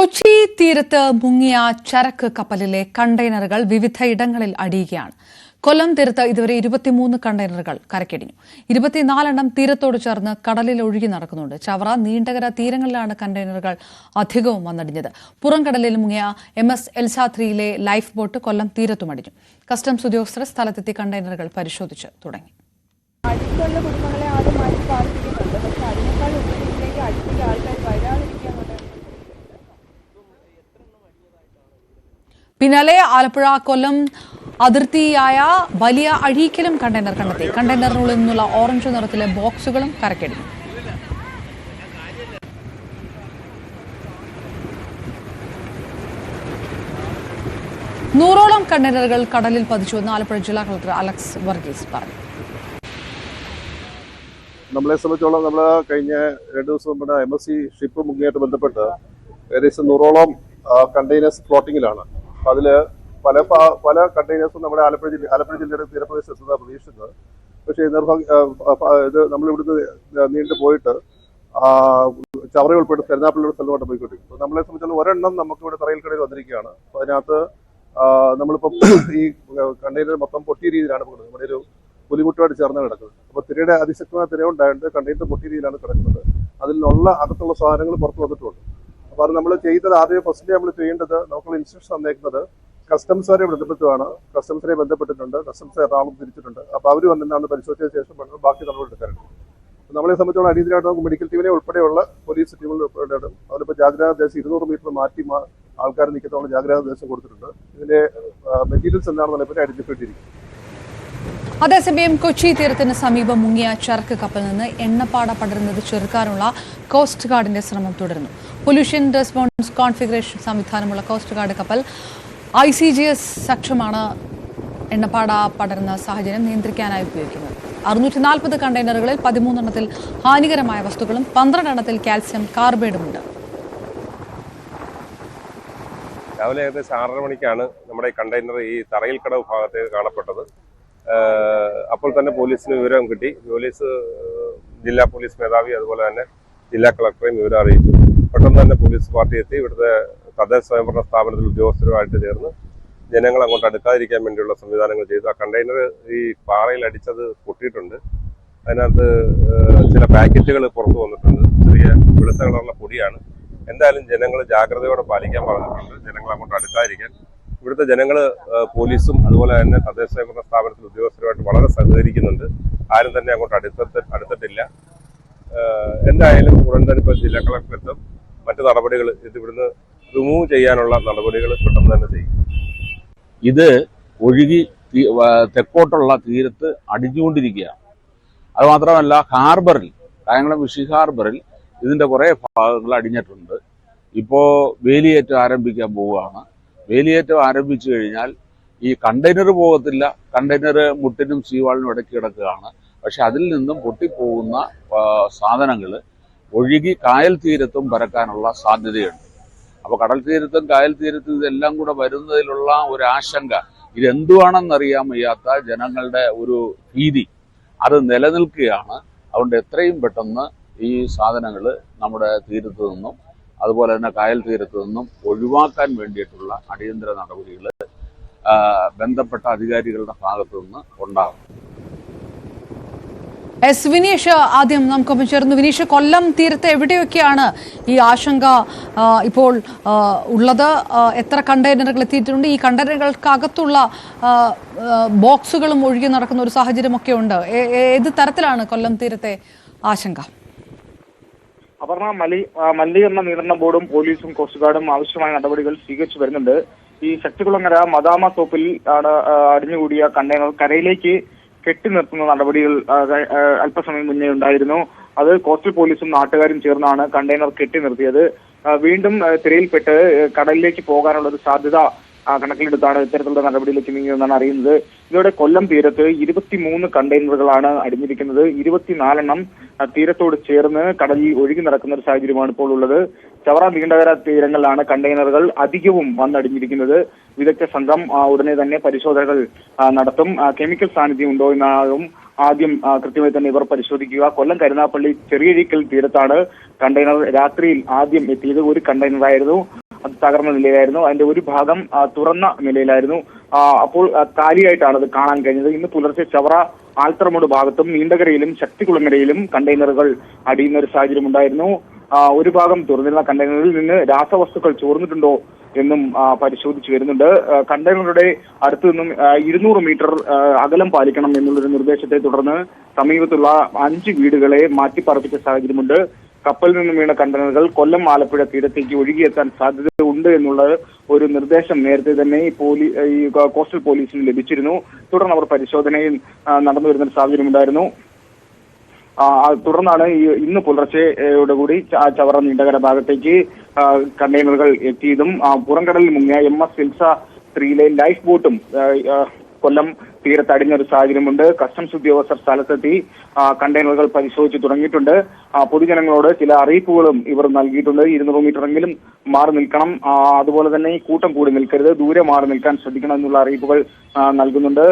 കൊച്ചി തീരത്ത് മുങ്ങിയ ചരക്ക് കപ്പലിലെ കണ്ടെയ്നറുകൾ വിവിധയിടങ്ങളിൽ അടിയുകയാണ്. കൊല്ലം തീരത്ത് ഇതുവരെ 23 കണ്ടെയ്നറുകൾ കരക്കിടിഞ്ഞു. 24 തീരത്തോട് ചേർന്ന് കടലിൽ ഒഴുകി നടക്കുന്നുണ്ട്. ചവറ, നീണ്ടകര തീരങ്ങളിലാണ് കണ്ടെയ്നറുകൾ അധികവും വന്നടിഞ്ഞത്. പുറംകടലിൽ മുങ്ങിയ MS എൽസാ-3യിലെ ലൈഫ് ബോട്ട് കൊല്ലം തീരത്തും അടിഞ്ഞു. കസ്റ്റംസ് ഉദ്യോഗസ്ഥർ സ്ഥലത്തെത്തി കണ്ടെയ്നറുകൾ പരിശോധിച്ച് തുടങ്ങി. അടുത്തുള്ള കുടുംബങ്ങളെ ആദ്യം മാറ്റി പാർപ്പിക്കുന്നുണ്ട്. പക്ഷെ അതിനേക്കാൾ ഉപരിയിലേക്ക് അടുത്തുള്ള ആൾക്കാർ വരാതിരിക്കാനുണ്ട്. പിന്നാലെ ആലപ്പുഴ കൊല്ലം അതിർത്തിയായ വലിയ അഴീക്കലും കണ്ടെയ്നർ കണ്ടെത്തി. കണ്ടെയ്നറിനുള്ളിൽ നിന്നുള്ള ഓറഞ്ച് നിറത്തിലെ ബോക്സുകളും കരക്കടിഞ്ഞു. നൂറോളം കണ്ടെയ്നറുകൾ കടലിൽ പതിച്ചുവെന്ന് ആലപ്പുഴ ജില്ലാ കളക്ടർ അലക്സ് വർഗീസ് പറഞ്ഞു. നമ്മളെ സംബന്ധിച്ചോളം നമ്മൾ കഴിഞ്ഞ 2 ദിവസം നമ്മുടെ MSC ഷിപ്പ് മുങ്ങിയായിട്ട് ബന്ധപ്പെട്ട് ഏകദേശം 100ഓളം കണ്ടെയ്നേഴ്സ് ഫ്ലോട്ടിങ്ങിലാണ്. അതിൽ പല കണ്ടെയ്നേഴ്സും നമ്മുടെ ആലപ്പുഴ ജില്ലയുടെ തീരപ്രദേശത്ത് എത്തുന്ന പ്രതീക്ഷിക്കുന്നത്. പക്ഷേ ഇത് നമ്മളിവിടുന്ന് നീണ്ടു പോയിട്ട് ചവറ ഉൾപ്പെടെ കരുനാഗപ്പള്ളിയുടെ സ്ഥലത്തോട്ട് പോയിക്കൊണ്ടിരിക്കും. അപ്പോൾ നമ്മളെ സംബന്ധിച്ചോളം ഒരെണ്ണം നമുക്കിവിടെ തറയിൽക്കടയിൽ വന്നിരിക്കുകയാണ്. അപ്പോൾ അതിനകത്ത് നമ്മളിപ്പം ഈ കണ്ടെയ്നർ മൊത്തം പൊട്ടിയ രീതിയിലാണ് പോകുന്നത്. നമ്മുടെ ഒരു പുലിമുട്ടുമായിട്ട് ചേർന്ന് കിടക്കുന്നത്. അപ്പോൾ തിരയുടെ അതിശക്തമായ തിര ഉണ്ടായിട്ട് കണ്ടെയ്നർ പൊട്ടിയ രീതിയിലാണ് കിടക്കുന്നത്. അതിലുള്ള അകത്തുള്ള സാധനങ്ങൾ പുറത്ത് വന്നിട്ടുണ്ട്. അപ്പോൾ അത് നമ്മൾ ചെയ്തത് ആദ്യം ഫസ്റ്റ് നമ്മൾ ചെയ്യേണ്ടത് നമുക്കുള്ള ഇൻസ്ട്രക്ഷൻ തന്നേക്കുന്നത് കസ്റ്റംസുകാരെ ബന്ധപ്പെട്ടുമാണ്. കസ്റ്റംസിനെ ബന്ധപ്പെട്ടിട്ടുണ്ട്. കസ്റ്റംസ് എറണാകുളം തിരിച്ചിട്ടുണ്ട്. അപ്പോൾ അവർ വന്നിട്ടാണ് പരിശോധിച്ച ശേഷം വേണം ബാക്കി നടപടി എടുക്കാറുണ്ട്. നമ്മളെ സംബന്ധിച്ചോളം അടിയന്തരമായിട്ട് നമുക്ക് മെഡിക്കൽ ടീമിനെ ഉൾപ്പെടെയുള്ള പോലീസ് ടീമുകൾ ഉൾപ്പെടെ അവരിപ്പോൾ ജാഗ്രതാ നിർദ്ദേശം 200 മീറ്റർ മാറ്റി ആൾക്കാർ നിൽക്കത്തോളം ജാഗ്രതാ നിർദ്ദേശം കൊടുത്തിട്ടുണ്ട്. ഇതിന്റെ മെറ്റീരിയൽസ് എന്താണെന്നുള്ള പറ്റി ഐഡന്റിഫൈ ചെയ്തിരിക്കും. അതേസമയം കൊച്ചി തീരത്തിന് സമീപം മുങ്ങിയ ചരക്ക് കപ്പലിൽ നിന്ന് എണ്ണപ്പാട പടരുന്നത് ചെറുക്കാനുള്ള കോസ്റ്റ് ഗാർഡിന്റെ ശ്രമം തുടരുന്നു. പൊല്യൂഷൻ റെസ്പോൺസ് കോൺഫിഗറേഷൻ സംവിധാനമുള്ള കോസ്റ്റ് ഗാർഡ് കപ്പൽ ICGS സക്ഷമാണ് എണ്ണപ്പാട പടരുന്ന സാഹചര്യം നിയന്ത്രിക്കാനായി ഉപയോഗിക്കുന്നത്. 640 കണ്ടെയ്നറുകളിൽ 13 എണ്ണത്തിൽ ഹാനികരമായ വസ്തുക്കളും 12 എണ്ണത്തിൽ കാൽസ്യം കാർബൈഡുമുണ്ട്. രാവിലെ ഏകദേശം 6:30 മണിക്കാണ് നമ്മുടെ കണ്ടെയ്നർ ഈ തറയിൽക്കടവ് ഭാഗത്തേക്ക് കാണപ്പെട്ടത്. അപ്പോൾ തന്നെ പോലീസിന് വിവരം കിട്ടി. ജില്ലാ പോലീസ് മേധാവി അതുപോലെ തന്നെ ജില്ലാ കളക്ടറെയും വിവരം അറിയിച്ചു. പെട്ടെന്ന് തന്നെ പോലീസ് പാർട്ടി എത്തി ഇവിടുത്തെ തദ്ദേശ സ്വയംഭരണ സ്ഥാപനത്തിൽ ഉദ്യോഗസ്ഥരുമായിട്ട് ചേർന്ന് ജനങ്ങൾ അങ്ങോട്ട് അടുക്കാതിരിക്കാൻ വേണ്ടിയുള്ള സംവിധാനങ്ങൾ ചെയ്തു. ആ കണ്ടെയ്നർ ഈ പാറയിൽ അടിച്ചത് പൊട്ടിയിട്ടുണ്ട്. അതിനകത്ത് ചില പാക്കറ്റുകൾ പുറത്തു വന്നിട്ടുണ്ട്. ചെറിയ വെളുത്ത കളറുള്ള പൊടിയാണ്. എന്തായാലും ജനങ്ങൾ ജാഗ്രതയോടെ പാലിക്കാൻ പറഞ്ഞിട്ടുണ്ട്. ജനങ്ങൾ അങ്ങോട്ട് അടുക്കാതിരിക്കാൻ. ഇവിടുത്തെ ജനങ്ങൾ പോലീസും അതുപോലെ തന്നെ തദ്ദേശ സ്വയംഭരണ സ്ഥാപനത്തിൽ ഉദ്യോഗസ്ഥരുമായിട്ട് വളരെ സഹകരിക്കുന്നുണ്ട്. ആരും തന്നെ അങ്ങോട്ട് അടുത്തിട്ടില്ല. എന്തായാലും ഉടൻ തന്നെ ഇപ്പോൾ ജില്ലാ കളക്ടർ എത്തും. മറ്റു നടപടികൾ ഇവിടുന്ന് റിമൂവ് ചെയ്യാനുള്ള നടപടികൾ പെട്ടെന്ന് തന്നെ ചെയ്യും. ഇത് ഒഴുകി തെക്കോട്ടുള്ള തീരത്ത് അടിഞ്ഞുകൊണ്ടിരിക്കുകയാണ്. അതുമാത്രമല്ല ഹാർബറിൽ, കായംകുളം ഫിഷിംഗ് ഹാർബറിൽ ഇതിൻ്റെ കുറേ ഭാഗങ്ങൾ അടിഞ്ഞിട്ടുണ്ട്. ഇപ്പോൾ വേലിയേറ്റം ആരംഭിക്കാൻ പോവുകയാണ്. വേലിയേറ്റം ആരംഭിച്ചു കഴിഞ്ഞാൽ ഈ കണ്ടെയ്നർ പോകത്തില്ല. കണ്ടെയ്നർ മുട്ടിനും സീവാളിനും ഇടയ്ക്ക് കിടക്കുകയാണ്. പക്ഷെ അതിൽ നിന്നും പൊട്ടിപ്പോകുന്ന സാധനങ്ങൾ ഒഴുകി കായൽ തീരത്തും പരക്കാനുള്ള സാധ്യതയുണ്ട്. അപ്പോൾ കടൽ തീരത്തും കായൽ തീരത്തും ഇതെല്ലാം കൂടെ വരുന്നതിലുള്ള ഒരു ആശങ്ക, ഇതെന്തുവാണെന്നറിയാൻ വയ്യാത്ത ജനങ്ങളുടെ ഒരു ഭീതി അത് നിലനിൽക്കുകയാണ്. അതുകൊണ്ട് എത്രയും പെട്ടെന്ന് ഈ സാധനങ്ങൾ നമ്മുടെ തീരത്തു നിന്നും അതുപോലെ തന്നെ കായൽ തീരത്തു നിന്നും ഒഴിവാക്കാൻ വേണ്ടിയിട്ടുള്ള അടിയന്തര നടപടികൾ ബന്ധപ്പെട്ട അധികാരികളുടെ ഭാഗത്തു നിന്ന് ഉണ്ടാകും. വിനീഷ് ആദ്യം നമുക്കൊപ്പം ചേർന്നു. വിനീഷ്, കൊല്ലം തീരത്ത് എവിടെയൊക്കെയാണ് ഈ ആശങ്ക ഇപ്പോൾ ഉള്ളത്? എത്ര കണ്ടെയ്നറുകൾ എത്തിയിട്ടുണ്ട്? ഈ കണ്ടെയ്നറുകൾക്കകത്തുള്ള ബോക്സുകളും ഒഴുകി നടക്കുന്ന ഒരു സാഹചര്യമൊക്കെ ഉണ്ട്. ഏത് തരത്തിലാണ് കൊല്ലം തീരത്തെ ആശങ്ക? അപർണ, മലിനീകരണ നിയന്ത്രണ ബോർഡും പോലീസും കോസ്റ്റ് ഗാർഡും ആവശ്യമായ നടപടികൾ സ്വീകരിച്ചു വരുന്നുണ്ട്. ഈ ശക്തികുളങ്ങര മദാമ തോപ്പിൽ ആണ് അടിഞ്ഞുകൂടിയ കണ്ടെയ്നർ കരയിലേക്ക് കെട്ടി നിർത്തുന്ന നടപടികൾ അല്പസമയം മുന്നേ ഉണ്ടായിരുന്നു. അത് കോസ്റ്റൽ പോലീസും നാട്ടുകാരും ചേർന്നാണ് കണ്ടെയ്നർ കെട്ടി നിർത്തിയത്. വീണ്ടും തിരയിൽപ്പെട്ട് കടലിലേക്ക് പോകാനുള്ള ഒരു സാധ്യത കണക്കിലെടുത്താണ് ഇത്തരത്തിലുള്ള നടപടിയിലേക്ക് നീങ്ങിയതെന്നാണ് അറിയുന്നത്. ഇതോടെ കൊല്ലം തീരത്ത് 23 കണ്ടെയ്നറുകളാണ് അടിഞ്ഞിരിക്കുന്നത്. 24 എണ്ണം തീരത്തോട് ചേർന്ന് കടലിൽ ഒഴുകി നടക്കുന്ന ഒരു സാഹചര്യമാണ് ഇപ്പോൾ ഉള്ളത്. ചവറ, നീണ്ടകര തീരങ്ങളിലാണ് കണ്ടെയ്നറുകൾ അധികവും വന്നടിഞ്ഞിരിക്കുന്നത്. വിദഗ്ധ സംഘം ഉടനെ തന്നെ പരിശോധനകൾ നടത്തും. കെമിക്കൽ സാന്നിധ്യം ഉണ്ടോ എന്നാകും ആദ്യം കൃത്യമായി തന്നെ ഇവർ പരിശോധിക്കുക. കൊല്ലം കരുനാഗപ്പള്ളി ചെറിയഴീക്കൽ തീരത്താണ് കണ്ടെയ്നർ രാത്രിയിൽ ആദ്യം എത്തിയത്. ഒരു കണ്ടെയ്നറായിരുന്നു. അത് തകർന്ന നിലയിലായിരുന്നു. അതിന്റെ ഒരു ഭാഗം തുറന്ന നിലയിലായിരുന്നു. അപ്പോൾ കാലിയായിട്ടാണ് അത് കാണാൻ കഴിഞ്ഞത്. ഇന്ന് പുലർച്ചെ ചവറ ആൽത്തറമൂട് ഭാഗത്തും നീണ്ടകരയിലും ശക്തികുളങ്ങരയിലും കണ്ടെയ്നറുകൾ അടിയുന്ന ഒരു സാഹചര്യം ഉണ്ടായിരുന്നു. ഒരു ഭാഗം തുറന്നിരുന്ന കണ്ടെയ്നറിൽ നിന്ന് രാസവസ്തുക്കൾ ചോർന്നിട്ടുണ്ടോ എന്നും പരിശോധിച്ചു വരുന്നുണ്ട്. കണ്ടെയ്നറുടെ അടുത്തു നിന്നും 200 മീറ്റർ അകലം പാലിക്കണം എന്നുള്ളൊരു നിർദ്ദേശത്തെ തുടർന്ന് സമീപത്തുള്ള 5 വീടുകളെ മാറ്റിപ്പാർപ്പിച്ച സാഹചര്യമുണ്ട്. കപ്പലിൽ നിന്നും വീണ കണ്ടെയ്നറുകൾ കൊല്ലം ആലപ്പുഴ തീരത്തേക്ക് ഒഴുകിയെത്താൻ സാധ്യതയുണ്ട് എന്നുള്ള ഒരു നിർദ്ദേശം നേരത്തെ തന്നെ ഈ കോസ്റ്റൽ പോലീസിന് ലഭിച്ചിരുന്നു. തുടർന്ന് അവർ പരിശോധനയിൽ നടന്നു വരുന്ന ഒരു സാഹചര്യമുണ്ടായിരുന്നു. തുടർന്നാണ് ഇന്ന് പുലർച്ചെയോടുകൂടി ചവറ നീണ്ടകര ഭാഗത്തേക്ക് കണ്ടെയ്നറുകൾ എത്തിയതും പുറംകടലിൽ മുങ്ങിയ MS ഫിൽസ 3 ലൈഫ് ബോട്ടും കൊല്ലം തീരത്ത് അടിഞ്ഞൊരു സാഹചര്യമുണ്ട്. കസ്റ്റംസ് ഉദ്യോഗസ്ഥർ സ്ഥലത്തെത്തി കണ്ടെയ്നറുകൾ പരിശോധിച്ചു തുടങ്ങിയിട്ടുണ്ട്. പൊതുജനങ്ങളോട് ചില അറിയിപ്പുകളും ഇവർ നൽകിയിട്ടുണ്ട്. 200 മീറ്ററെങ്കിലും മാറി നിൽക്കണം, അതുപോലെ തന്നെ ഈ കൂട്ടം കൂടി നിൽക്കരുത്, ദൂരെ മാറി നിൽക്കാൻ ശ്രദ്ധിക്കണം എന്നുള്ള അറിയിപ്പുകൾ നൽകുന്നുണ്ട്.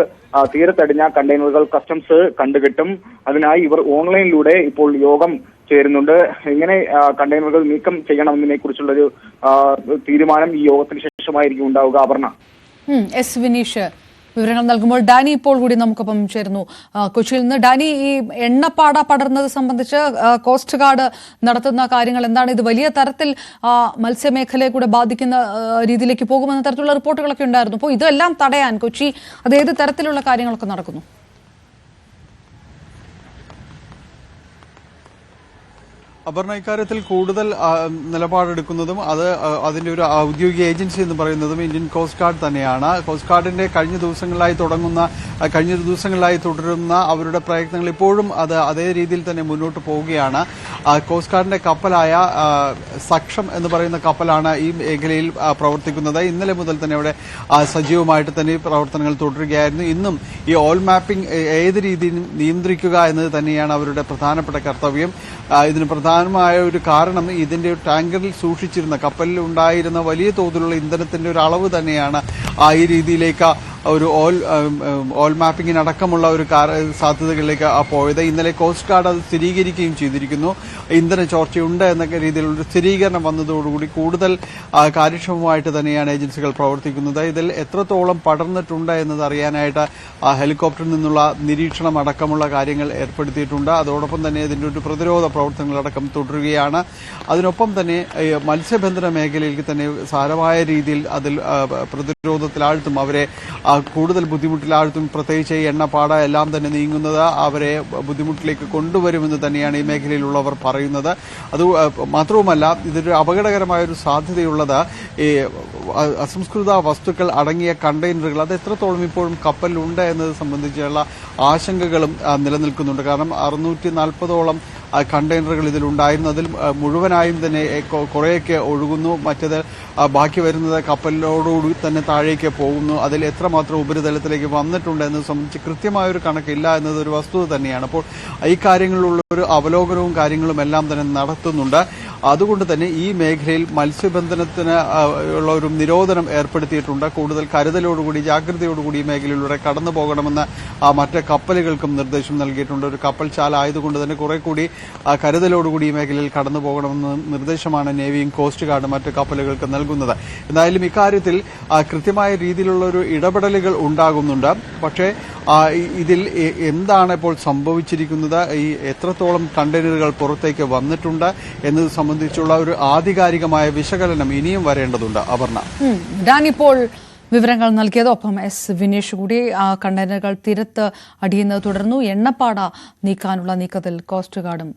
തീരത്തടിഞ്ഞ കണ്ടെയ്നറുകൾ കസ്റ്റംസ് കണ്ടുകെട്ടും. അതിനായി ഇവർ ഓൺലൈനിലൂടെ ഇപ്പോൾ യോഗം ചേരുന്നുണ്ട്. എങ്ങനെ കണ്ടെയ്നറുകൾ നീക്കം ചെയ്യണമെന്നതിനെ കുറിച്ചുള്ളൊരു തീരുമാനം ഈ യോഗത്തിന് ശേഷമായിരിക്കും ഉണ്ടാവുക. അപർണ. എസ് വിനീഷ് വിവരങ്ങൾ നൽകുമ്പോൾ ഡാനി ഇപ്പോൾ കൂടി നമുക്കൊപ്പം ചേരുന്നു കൊച്ചിയിൽ നിന്ന്. ഡാനി, ഈ എണ്ണപ്പാട പടർന്നത് സംബന്ധിച്ച് കോസ്റ്റ് ഗാർഡ് നടത്തുന്ന കാര്യങ്ങൾ എന്താണ്? ഇത് വലിയ തരത്തിൽ മത്സ്യമേഖലയെ കൂടെ ബാധിക്കുന്ന രീതിയിലേക്ക് പോകുമെന്ന തരത്തിലുള്ള റിപ്പോർട്ടുകളൊക്കെ ഉണ്ടായിരുന്നു. അപ്പോൾ ഇതെല്ലാം തടയാൻ കൊച്ചി അത് ഏത് തരത്തിലുള്ള കാര്യങ്ങളൊക്കെ നടക്കുന്നു? അപർണ, ഇക്കാര്യത്തിൽ കൂടുതൽ നിലപാടെടുക്കുന്നതും അതിന്റെ ഒരു ഔദ്യോഗിക ഏജൻസി എന്ന് പറയുന്നതും ഇന്ത്യൻ കോസ്റ്റ് ഗാർഡ് തന്നെയാണ്. കോസ്റ്റ് ഗാർഡിന്റെ കഴിഞ്ഞ ദിവസങ്ങളായി തുടരുന്ന അവരുടെ പ്രയത്നങ്ങൾ ഇപ്പോഴും അതേ രീതിയിൽ തന്നെ മുന്നോട്ട് പോവുകയാണ്. കോസ്റ്റ് ഗാർഡിന്റെ കപ്പലായ സക്ഷം എന്ന് പറയുന്ന കപ്പലാണ് ഈ മേഖലയിൽ പ്രവർത്തിക്കുന്നത്. ഇന്നലെ മുതൽ തന്നെ അവിടെ സജീവമായിട്ട് തന്നെ പ്രവർത്തനങ്ങൾ തുടരുകയായിരുന്നു. ഇന്നും ഈ ഓയിൽ മാപ്പിംഗ് ഏത് രീതിയിൽ നിയന്ത്രിക്കുക എന്നത് തന്നെയാണ് അവരുടെ പ്രധാനപ്പെട്ട കർത്തവ്യം. ഇതിന് പ്രധാനമായ ഒരു കാരണം ഇതിന്റെ ടാങ്കറിൽ സൂക്ഷിച്ചിരുന്ന കപ്പലിൽ ഉണ്ടായിരുന്ന വലിയ തോതിലുള്ള ഇന്ധനത്തിന്റെ ഒരു അളവ് തന്നെയാണ് ഈ രീതിയിലേക്ക് ഒരു ഓയിൽ മാപ്പിങ്ങിനടക്കമുള്ള ഒരു സാധ്യതകളിലേക്ക് പോയത്. ഇന്നലെ കോസ്റ്റ് ഗാർഡ് അത് സ്ഥിരീകരിക്കുകയും ചെയ്തിരിക്കുന്നു. ഇന്ധന ചോർച്ചയുണ്ട് എന്ന രീതിയിലുള്ള സ്ഥിരീകരണം വന്നതോടുകൂടി കൂടുതൽ കാര്യക്ഷമമായിട്ട് തന്നെയാണ് ഏജൻസികൾ പ്രവർത്തിക്കുന്നത്. ഇതിൽ എത്രത്തോളം പടർന്നിട്ടുണ്ട് എന്നത് അറിയാനായിട്ട് ഹെലികോപ്റ്ററിൽ നിന്നുള്ള നിരീക്ഷണം അടക്കമുള്ള കാര്യങ്ങൾ ഏർപ്പെടുത്തിയിട്ടുണ്ട്. അതോടൊപ്പം തന്നെ ഇതിന്റെ ഒരു പ്രതിരോധ പ്രവർത്തനങ്ങളടക്കം തുടരുകയാണ്. അതിനൊപ്പം തന്നെ മത്സ്യബന്ധന മേഖലയിലേക്ക് തന്നെ സാരമായ രീതിയിൽ അതിൽ പ്രതിരോധത്തിലാഴ്ത്തും അവരെ കൂടുതൽ ബുദ്ധിമുട്ടിലാഴ്ത്തും. പ്രത്യേകിച്ച് എണ്ണപ്പാട എല്ലാം തന്നെ നീങ്ങുന്നത് അവരെ ബുദ്ധിമുട്ടിലേക്ക് കൊണ്ടുവരുമെന്ന് തന്നെയാണ് ഈ മേഖലയിലുള്ളവർ പറയുന്നത്. അത് മാത്രവുമല്ല, ഇതൊരു അപകടകരമായ ഒരു സാധ്യതയുള്ളത് ഈ അസംസ്കൃത വസ്തുക്കൾ അടങ്ങിയ കണ്ടെയ്നറുകൾ അത് എത്രത്തോളം ഇപ്പോഴും കപ്പലിലുണ്ട് എന്നത് സംബന്ധിച്ചുള്ള ആശങ്കകളും നിലനിൽക്കുന്നുണ്ട്. കാരണം 640ഓളം കണ്ടെയ്നറുകൾ ഇതിലുണ്ടായിരുന്നു. അതിൽ മുഴുവനായും തന്നെ കുറേയൊക്കെ ഒഴുകുന്നു, മറ്റേത് ബാക്കി വരുന്നത് കപ്പലിനോടുകൂടി തന്നെ താഴേക്ക് പോകുന്നു. അതിൽ എത്രമാത്രം ഉപരിതലത്തിലേക്ക് വന്നിട്ടുണ്ട് എന്നത് സംബന്ധിച്ച് കൃത്യമായൊരു കണക്കില്ല എന്നതൊരു വസ്തുത തന്നെയാണ്. അപ്പോൾ ഈ കാര്യങ്ങളിലുള്ള ഒരു അവലോകനവും കാര്യങ്ങളും എല്ലാം തന്നെ നടത്തുന്നുണ്ട്. അതുകൊണ്ട് തന്നെ ഈ മേഖലയിൽ മത്സ്യബന്ധനത്തിന് ഉള്ള ഒരു നിരോധനം ഏർപ്പെടുത്തിയിട്ടുണ്ട്. കൂടുതൽ കരുതലോടുകൂടി ജാഗ്രതയോടുകൂടി ഈ മേഖലയിലൂടെ കടന്നു പോകണമെന്ന് മറ്റ് കപ്പലുകൾക്കും നിർദ്ദേശം നൽകിയിട്ടുണ്ട്. ഒരു കപ്പൽ ചാല ആയതുകൊണ്ട് തന്നെ കുറെ കൂടി കരുതലോടുകൂടി ഈ മേഖലയിൽ കടന്നു പോകണമെന്ന നിർദ്ദേശമാണ് നേവിയും കോസ്റ്റ് ഗാർഡും മറ്റ് കപ്പലുകൾക്ക് നൽകുന്നത്. എന്തായാലും ഇക്കാര്യത്തിൽ കൃത്യമായ രീതിയിലുള്ള ഒരു ഇടപെടലുകൾ ഉണ്ടാകുന്നുണ്ട്. പക്ഷേ ഇതിൽ എന്താണ് ഇപ്പോൾ സംഭവിച്ചിരിക്കുന്നത്, ഈ എത്രത്തോളം കണ്ടെയ്നറുകൾ പുറത്തേക്ക് വന്നിട്ടുണ്ട് എന്നത് സംബന്ധിച്ചുള്ള ഒരു ആധികാരികമായ വിശകലനം ഇനിയും വരേണ്ടതുണ്ട്. അപർണ, ഡാനിപ്പോൾ വിവരങ്ങൾ നൽകിയത്. ഒപ്പം എസ് വിനീഷ് കൂടി. കണ്ടെയ്നറുകൾ തീരത്ത് അടിയുന്നത് തുടർന്നു. എണ്ണപ്പാട നീക്കാനുള്ള നീക്കത്തിൽ കോസ്റ്റ് ഗാർഡും